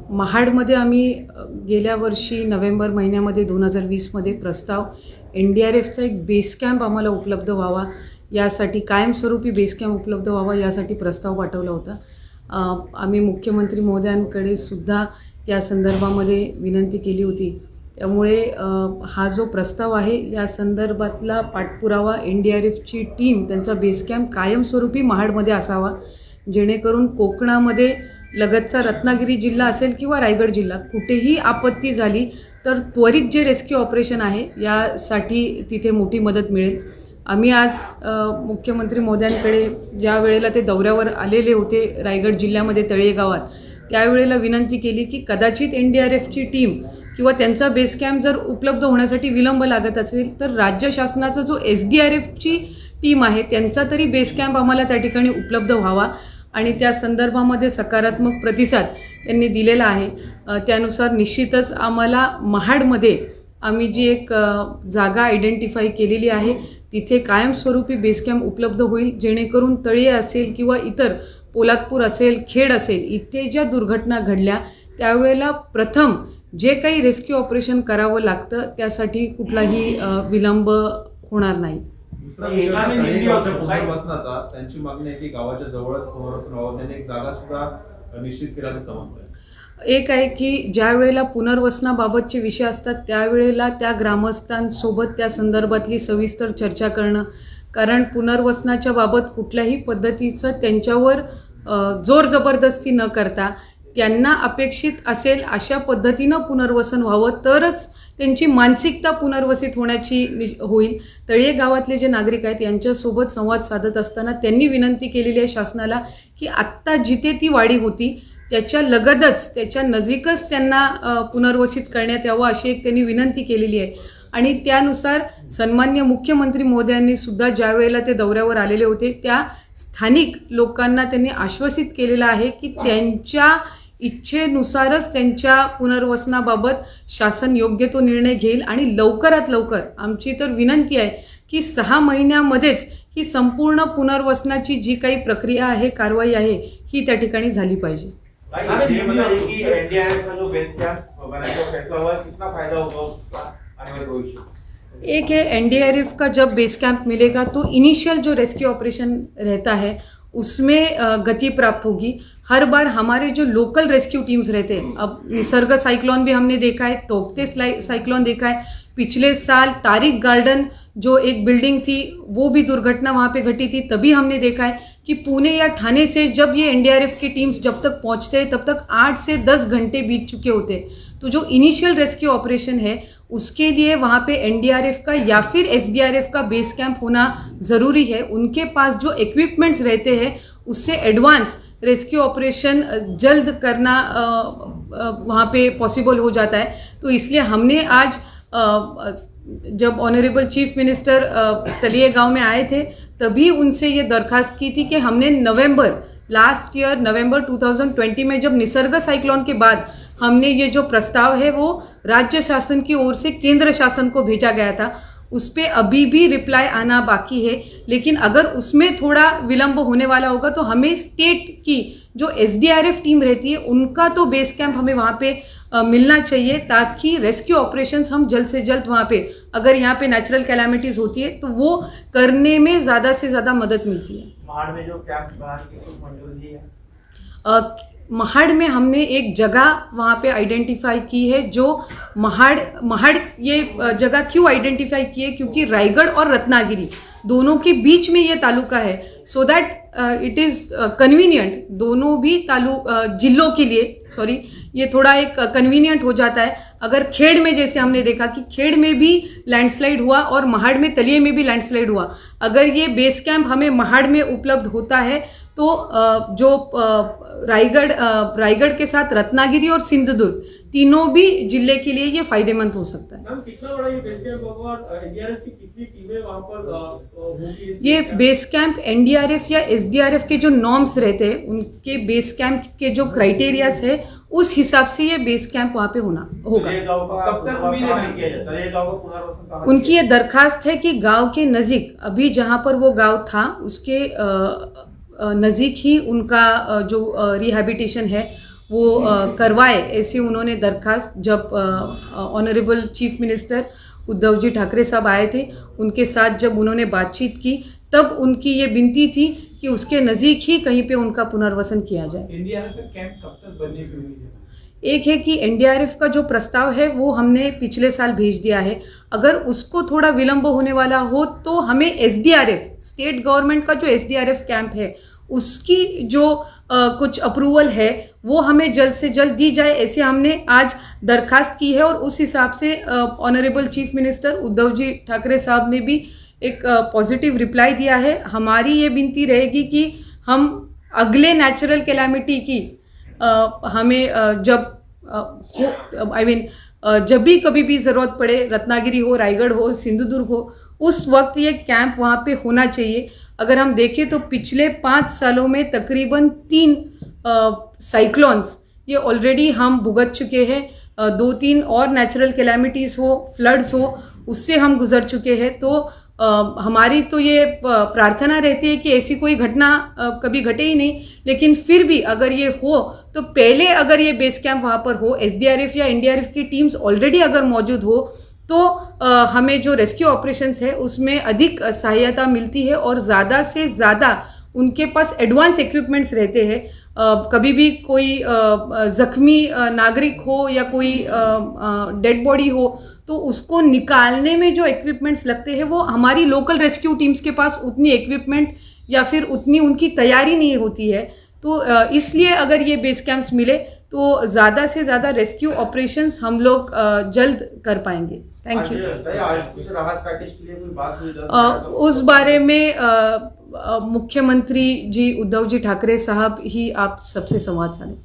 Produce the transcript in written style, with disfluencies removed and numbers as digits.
महाडमध्ये आम्ही गेल्या वर्षी नोव्हेंबर महिन्यामध्ये 2020मध्ये प्रस्ताव NDRFचा एक बेस कॅम्प आम्हाला उपलब्ध व्हावा यासाठी, कायमस्वरूपी बेस कॅम्प उपलब्ध व्हावा यासाठी प्रस्ताव पाठवला होता. आम्ही मुख्यमंत्री महोदयांकडे सुद्धा या संदर्भामध्ये विनंती केली होती. त्यामुळे हा जो प्रस्ताव आहे या संदर्भातला पाठपुरावा NDRFची टीम त्यांचा बेस कॅम्प कायमस्वरूपी महाडमध्ये असावा, जेणेकरून कोकणामध्ये लगतचा रत्नागिरी जिल्हा असेल किंवा रायगड जिल्हा कुठेही आपत्ती झाली तर त्वरित जे रेस्क्यू ऑपरेशन आहे यासाठी तिथे मोठी मदत मिळेल. आम्ही आज मुख्यमंत्री महोदयांकडे ज्या वेळेला ते दौऱ्यावर आलेले होते रायगड जिल्ह्यामध्ये तळेगावात, त्यावेळेला विनंती केली की कदाचित NDRFची टीम किंवा त्यांचा बेस कॅम्प जर उपलब्ध होण्यासाठी विलंब लागत असेल तर राज्य शासनाचा जो SDRFची टीम आहे त्यांचा तरी बेस कॅम्प आम्हाला त्या ठिकाणी उपलब्ध व्हावा आणि त्या संदर्भामध्ये सकारात्मक प्रतिसाद त्यांनी दिलेला आहे. त्यानुसार निश्चितच आम्हाला महाडमध्ये आम्ही जी एक जागा आयडेंटिफाय केलेली आहे तिथे कायमस्वरूपी बेस कॅम्प उपलब्ध होईल, जेणेकरून तळी असेल किंवा इतर पोलादपूर असेल, खेड असेल, इथे ज्या दुर्घटना घडल्या त्यावेळेला प्रथम जे काही रेस्क्यू ऑपरेशन करावं लागतं त्यासाठी कुठलाही विलंब होणार नाही. त्यांची मागणी आहे की गावाच्या जवळच पुनर्वसन व्हावं, त्यांनी एक जागा सुद्धा निश्चित केल्याचं समजतंय. एक आहे की ज्या वेळेला पुनर्वसनाबाबतचे विषय असतात त्यावेळेला त्या ग्रामस्थांसोबत त्या संदर्भातली सविस्तर चर्चा करणं, कारण पुनर्वसनाच्या बाबत कुठल्याही पद्धतीचं त्यांच्यावर जोर जबरदस्ती न करता त्यांना अपेक्षित असेल अशा पद्धतीनं पुनर्वसन व्हावं तरच त्यांची मानसिकता पुनर्वसित होण्याची होईल. तळीये गावातले जे नागरिक आहेत यांच्यासोबत संवाद साधत असताना त्यांनी विनंती केलेली आहे शासनाला की आत्ता जिथे ती वाडी होती त्याच्या लगतच, त्याच्या नजीकच त्यांना पुनर्वसित करण्यात यावं अशी एक त्यांनी विनंती केलेली आहे. आणि त्यानुसार सन्मान्य मुख्यमंत्री महोदयांनी सुद्धा ज्या वेळेला ते दौऱ्यावर आलेले होते त्या स्थानिक लोकांना त्यांनी आश्वासित केलेलं आहे की त्यांच्या इच्छेनुसारच त्यांच्या पुनर्वसनाबाबत शासन योग्य तो निर्णय घेईल आणि लवकरात लवकर आमची तर विनंती आहे की 6 महिन्यामध्येच ही संपूर्ण पुनर्वसनाची जी काही प्रक्रिया आहे, कारवाई आहे ही त्या ठिकाणी झाली पाहिजे. एक है NDRF का जब बेस कैंप मिलेगा तो इनिशियल जो रेस्क्यू ऑपरेशन रहता है उसमें गति प्राप्त होगी. हर बार हमारे जो लोकल रेस्क्यू टीम्स रहते हैं, अब निसर्ग साइक्लोन भी हमने देखा है, तोकते साइक्लोन देखा है, पिछले साल तारिक गार्डन जो एक बिल्डिंग थी वो भी दुर्घटना वहाँ पे घटी थी, तभी हमने देखा है कि पुणे या ठाणे से जब ये NDRF की टीम्स जब तक पहुँचते हैं तब तक 8 से 10 घंटे बीत चुके होते हैं. तो जो इनिशियल रेस्क्यू ऑपरेशन है उसके लिए वहाँ पे NDRF का या फिर SDRF का बेस कैंप होना ज़रूरी है. उनके पास जो इक्विपमेंट्स रहते हैं उससे एडवांस रेस्क्यू ऑपरेशन जल्द करना वहाँ पे पॉसिबल हो जाता है. तो इसलिए हमने आज जब ऑनरेबल चीफ मिनिस्टर तलिये गांव में आए थे तभी उनसे ये दरखास्त की थी कि हमने लास्ट ईयर नवंबर 2020 में जब निसर्ग साइक्लोन के बाद हमने ये जो प्रस्ताव है वो राज्य शासन की ओर से केंद्र शासन को भेजा गया था. उस पर अभी भी रिप्लाई आना बाकी है, लेकिन अगर उसमें थोड़ा विलंब होने वाला होगा तो हमें स्टेट की जो SDRF टीम रहती है उनका तो बेस कैंप हमें वहाँ पे मिलना चाहिए ताकि रेस्क्यू ऑपरेशंस हम जल्द से जल्द वहाँ पे, अगर यहाँ पे नेचुरल कैलामिटीज़ होती है तो वो करने में ज़्यादा से ज़्यादा मदद मिलती है. महाड़ में जो कैंप बनाने की मंजूरी है, महाड़ में हमने एक जगह वहाँ पे आइडेंटिफाई की है. जो महाड़ ये जगह क्यों आइडेंटिफाई की है क्योंकि रायगढ़ और रत्नागिरी दोनों के बीच में ये तालुका है, so that it is convenient दोनों भी जिलों के लिए, सॉरी, ये थोड़ा एक कन्वीनियंट हो जाता है. अगर खेड़ में जैसे हमने देखा कि खेड़ में भी लैंडस्लाइड हुआ और महाड़ में तलिये में भी लैंडस्लाइड हुआ, अगर ये बेस कैंप हमें महाड़ में उपलब्ध होता है तो जो रायगढ़ के साथ रत्नागिरी और सिंधुदुर्ग तीनों भी जिले के लिए ये फायदेमंद हो सकता है. मैम, कितना बड़ा ये बेस कैंप होगा और NDRF की कितनी टीमें वहाँ पर होंगी? ये बेस कैंप NDRF या SDRF के जो नॉर्म्स रहते हैं उनके बेस कैंप के जो क्राइटेरियाज है उस हिसाब से ये बेस कैंप वहाँ पे होगा. कब तक उम्मीद है? उनकी ये दरखास्त है कि गांव के नज़दीक, अभी जहाँ पर वो गांव था उसके नज़दीक ही उनका जो रिहैबिलिटेशन है वो करवाए, ऐसी उन्होंने दरखास्त जब honourable chief minister Uddhav ji Thackeray साहब आए थे, उनके साथ जब उन्होंने बातचीत की तब उनकी ये विनती थी कि उसके नज़दीक ही कहीं पे उनका पुनर्वसन किया जाए। एनडीआरएफ का कैंप कब तक बनने की उम्मीद है? एक है कि एनडीआरएफ का जो प्रस्ताव है वो हमने पिछले साल भेज दिया है, अगर उसको थोड़ा विलंब होने वाला हो तो हमें एसडीआरएफ, स्टेट गवर्नमेंट का जो एसडीआरएफ कैंप है उसकी जो कुछ अप्रूवल है वो हमें जल्द से जल्द दी जाए, ऐसे हमने आज दरखास्त की है। और उस हिसाब से honourable chief minister Uddhav ji Thackeray साहब ने भी एक पॉजिटिव रिप्लाई दिया है। हमारी ये विनती रहेगी कि हम अगले नेचुरल कैलामिटी की हमें जब जब भी कभी भी ज़रूरत पड़े, रत्नागिरी हो, रायगढ़ हो, सिंधुदुर्ग हो, उस वक्त ये कैंप वहाँ पे होना चाहिए। अगर हम देखें तो पिछले 5 सालों में तकरीबन 3 साइक्लोन्स ये ऑलरेडी हम भुगत चुके हैं, 2-3 और नेचुरल कैलामिटीज़ हो, फ्लड्स हो, उससे हम गुजर चुके हैं। तो हमारी तो ये प्रार्थना रहती है कि ऐसी कोई घटना कभी घटे ही नहीं, लेकिन फिर भी अगर ये हो तो पहले अगर ये बेस कैंप वहाँ पर हो, एसडीआरएफ या एनडीआरएफ की टीम्स ऑलरेडी अगर मौजूद हो तो हमें जो रेस्क्यू ऑपरेशंस है उसमें अधिक सहायता मिलती है और ज़्यादा से ज़्यादा उनके पास एडवांस इक्विपमेंट्स रहते हैं। कभी भी कोई ज़ख्मी नागरिक हो या कोई डेड बॉडी हो तो उसको निकालने में जो इक्विपमेंट्स लगते हैं वो हमारी लोकल रेस्क्यू टीम्स के पास उतनी इक्विपमेंट या फिर उतनी उनकी तैयारी नहीं होती है। तो इसलिए अगर ये बेस कैंप्स मिले तो ज़्यादा से ज़्यादा रेस्क्यू ऑपरेशंस हम लोग जल्द कर पाएंगे। Thank you. आज कुछ राहत पैकेज के लिए कोई बात हुई? उस बारे में मुख्यमंत्री जी उद्धव जी ठाकरे साहब ही आप सबसे संवाद साधें।